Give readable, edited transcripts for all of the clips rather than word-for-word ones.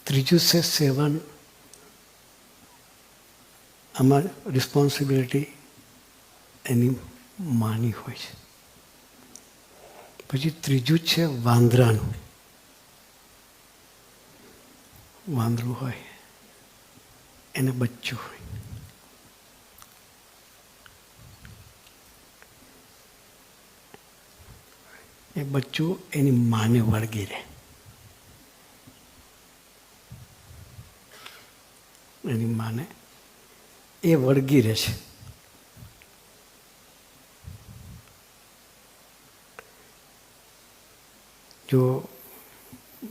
ત્રીજું છે સેવન. આમાં રિસ્પોન્સિબિલિટી એની માની હોય છે. પછી ત્રીજું છે વાંદરાનું. વાંદરું હોય એને બચ્ચું હોય. એ બચ્ચું એની માને વળગી રહે. એની માને એ વળગી રહે છે. જો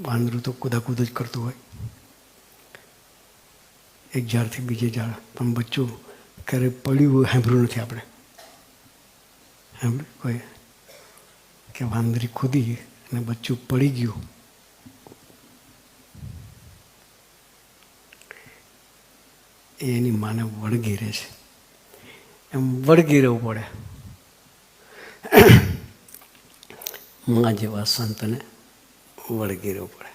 વાંદરું તો કૂદાકૂદ જ કરતું હોય એક ઝાડથી બીજે ઝાડ, પણ બચ્ચું ક્યારેય પડ્યું સાંભળ્યું નથી આપણે. સાંભળ્યું કોઈ કે વાંદરી કૂદી અને બચ્ચું પડી ગયું? એ એની માને વળગી રહે છે. એમ વળગી રહેવું પડે. માં જેવા સંતને વળગી રહેવું પડે.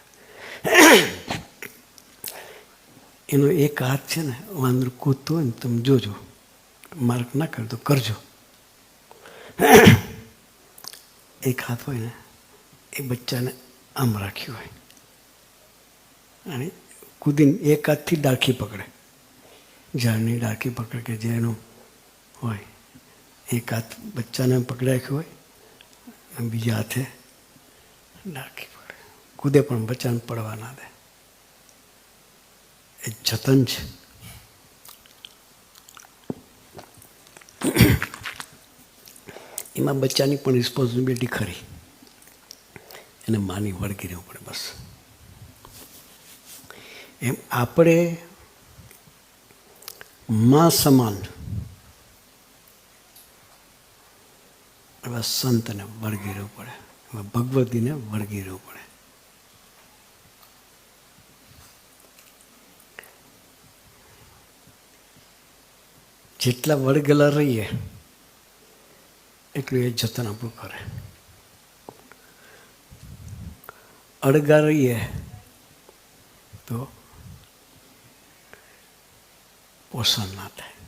એનો એક હાથ છે ને, વાંદરું કૂદતું હોય ને તમે જોજો, માર્ક ના કરતો કરજો. એક હાથ હોય ને એ બચ્ચાને આમ રાખ્યું હોય અને કૂદીને એક હાથથી ડાળખી પકડે, ઝાડની ડાળખી પકડે કે જેનું હોય. એક હાથ બચ્ચાને પકડી રાખ્યું હોય અને બીજા હાથે ડાળખી પકડે. કૂદે પણ બચ્ચાને પડવા ના દે. એ જતન છે. એમાં બચ્ચાની પણ રિસ્પોન્સિબિલિટી ખરી. એને માની વળગી રહેવું પડે બસ. એમ આપણે માં સમાન એવા સંતને વળગી રહેવું પડે. એવા ભગવતીને વળગી રહેવું પડે. જેટલા વળગેલા રહીએ એટલું એ જતન આપણું કરે. અળગા રહીએ તો પોષણ ના થાય.